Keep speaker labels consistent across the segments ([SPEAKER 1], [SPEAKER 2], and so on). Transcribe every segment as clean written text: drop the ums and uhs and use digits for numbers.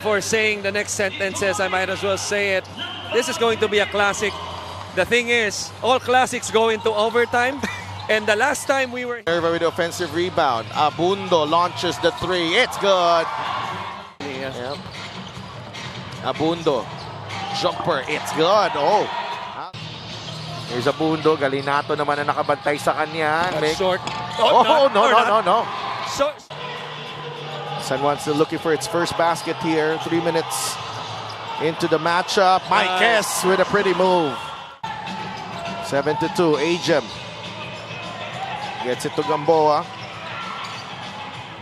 [SPEAKER 1] For saying the next sentences, I might as well say it. This is going to be a classic. The thing is, all classics go into overtime. And the last time we were...
[SPEAKER 2] Minerva with the offensive rebound. Abundo launches the three. It's good. Yep. Abundo. Jumper. It's good. Oh. Here's Abundo. Galinato naman na nakabantay sa kanya.
[SPEAKER 1] That's short.
[SPEAKER 2] Oh, no.
[SPEAKER 1] Short.
[SPEAKER 2] San Juan still looking for its first basket here. 3 minutes into the matchup. Maikes with a pretty move. 7-2. Ajem gets it to Gamboa.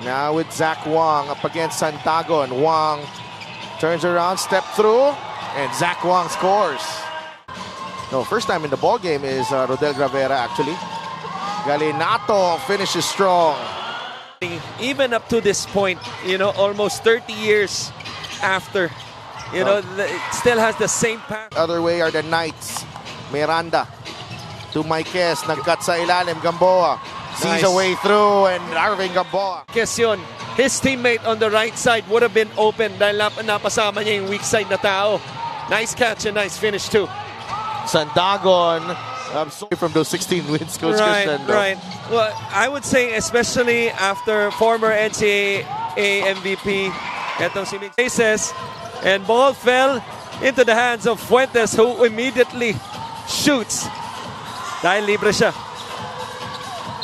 [SPEAKER 2] Now with Zach Wong up against Santagon. Wong turns around, step through, and Zach Wong scores. No, first time in the ball game is Rodel Gravera actually. Galinato finishes strong.
[SPEAKER 1] Even up to this point, almost 30 years after, it still has the same path.
[SPEAKER 2] Other way are the Knights. Miranda to Maikes. Nagkat sa ilalim. Gamboa sees
[SPEAKER 1] Nice.
[SPEAKER 2] a way through, and Arvin Gamboa.
[SPEAKER 1] Question, his teammate on the right side would have been open dahil napasama niya yung weak side na tao. Nice catch and nice finish too.
[SPEAKER 2] Sandagon. I'm sorry from those 16 wins, Coach Crescendo.
[SPEAKER 1] Right. Well, I would say especially after former NCAA MVP etong si Mixes, and ball fell into the hands of Fuentes, who immediately shoots dahil libre siya.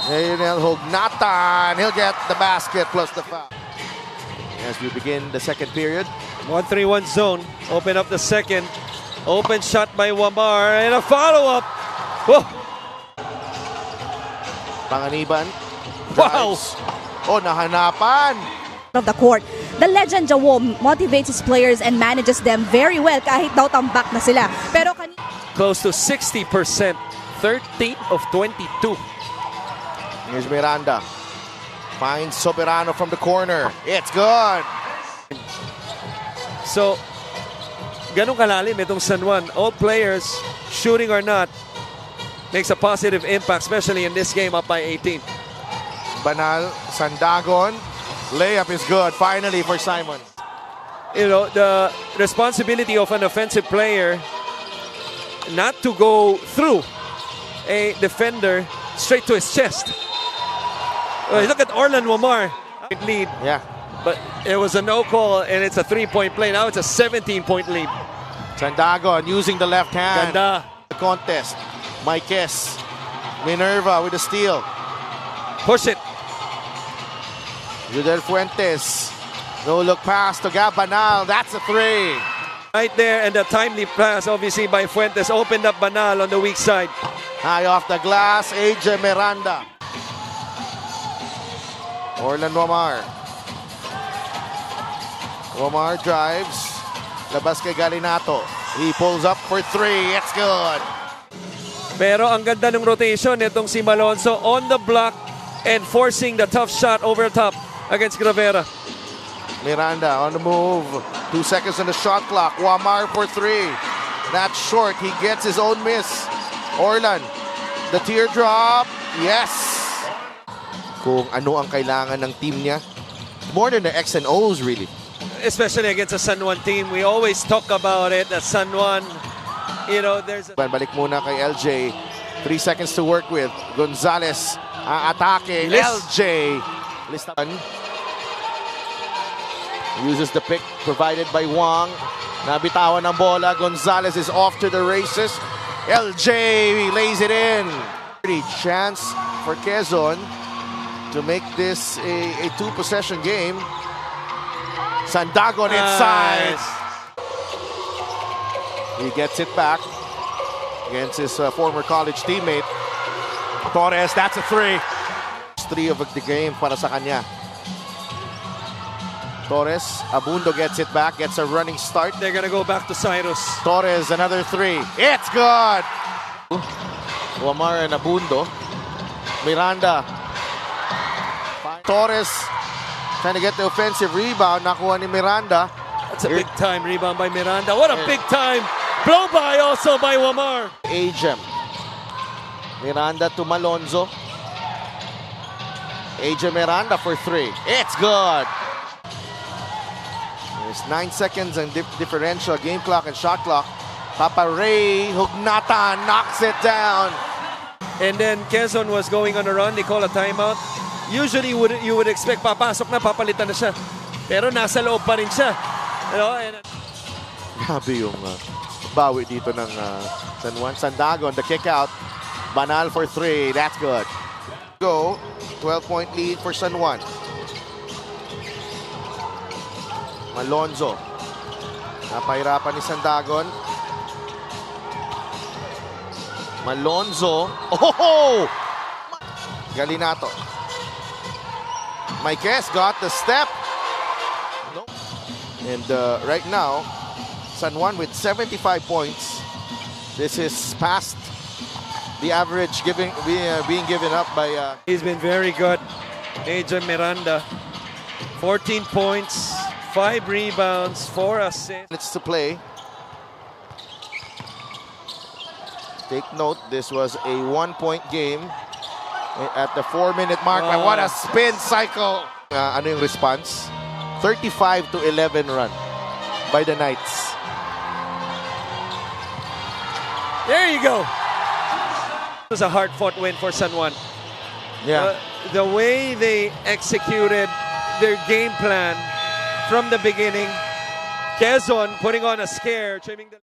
[SPEAKER 2] Leonel Hognatan. He'll get the basket plus the foul. As we begin the second period.
[SPEAKER 1] 1-3-1 zone. Open up the second. Open shot by Wamar and a follow-up. Whoa.
[SPEAKER 2] Panganiban.
[SPEAKER 1] Wow.
[SPEAKER 2] Drives. Oh, nahanapan.
[SPEAKER 3] Of the court. The legend Jawo motivates his players and manages them very well kahit daw tambak na sila. Pero
[SPEAKER 1] Close to 60%. 13 of 22.
[SPEAKER 2] Here's Miranda. Finds Soberano from the corner. It's good.
[SPEAKER 1] So, ganun kalalim itong San Juan. All players, shooting or not, makes a positive impact, especially in this game up by 18.
[SPEAKER 2] Banal, Sandagon. Layup is good finally for Simon.
[SPEAKER 1] The responsibility of an offensive player not to go through a defender straight to his chest. Look at Orlan Wamar. Lead,
[SPEAKER 2] Yeah.
[SPEAKER 1] but it was a no call and it's a 3-point play. Now it's a 17-point lead.
[SPEAKER 2] Sandagon using the left hand.
[SPEAKER 1] Ganda.
[SPEAKER 2] The contest. Maikes. Minerva with a steal.
[SPEAKER 1] Push it.
[SPEAKER 2] Judel Fuentes. No look pass to Banal. That's a three.
[SPEAKER 1] Right there, and the timely pass, obviously, by Fuentes opened up Banal on the weak side.
[SPEAKER 2] High off the glass. AJ Miranda. Orlan Wamar. Wamar drives. Labas kay Galinato. He pulls up for three. It's good.
[SPEAKER 1] Pero ang ganda ng rotation nitong si Malonzo on the block and forcing the tough shot over top against Gravera.
[SPEAKER 2] Miranda on the move. 2 seconds on the shot clock. Wamar for three. That's short. He gets his own miss. Orlan. The teardrop. Yes. Kung ano ang kailangan ng team niya. More than the X and O's really.
[SPEAKER 1] Especially against a San Juan team. We always talk about it, that San Juan, there's a...
[SPEAKER 2] Balik muna kay LJ. 3 seconds to work with. Gonzalez atake.
[SPEAKER 1] Liz.
[SPEAKER 2] LJ. Listan. Uses the pick provided by Wong. Nabitawan ng bola. Gonzalez is off to the races. LJ lays it in. Pretty chance for Quezon to make this a two-possession game. Sandagon inside. He gets it back against his former college teammate. Torres, that's a three. 3 of the game para sa kanya. Torres, Abundo gets it back, gets a running start.
[SPEAKER 1] They're gonna go back to Cyrus.
[SPEAKER 2] Torres, another three. It's good! Wamar and Abundo. Miranda. Torres trying to get the offensive rebound. Nakuha ni Miranda.
[SPEAKER 1] That's a big time rebound by Miranda. What a big time blow by also by Wamar.
[SPEAKER 2] Ajem. Miranda to Malonzo. Ajem Miranda for three. It's good. There's 9 seconds and differential, game clock and shot clock. Papa Ray Hugnatan knocks it down.
[SPEAKER 1] And then Quezon was going on a run. They call a timeout. Usually you would expect papasok na, papalitan na siya. Pero nasa loob pa rin siya. You know, and
[SPEAKER 2] Grabe yung bawi dito ng San Juan. Sandagon, the kick out. Banal for 3. That's good. Go. 12-point lead for San Juan. Malonzo. Napahirapan ni Sandagon. Malonzo. Oh! Galinato. Maiquez got the step. No. And right now, San Juan with 75 points. This is past the average being given up by...
[SPEAKER 1] he's been very good. AJ Miranda. 14 points, 5 rebounds, 4 assists.
[SPEAKER 2] minutes to play. Take note, this was a 1-point game at the 4-minute mark. But what a spin cycle! Ano yung response? 35-11 run by the Knights.
[SPEAKER 1] There you go. It was a hard-fought win for San Juan.
[SPEAKER 2] Yeah.
[SPEAKER 1] The way they executed their game plan from the beginning. Quezon putting on a scare, trimming the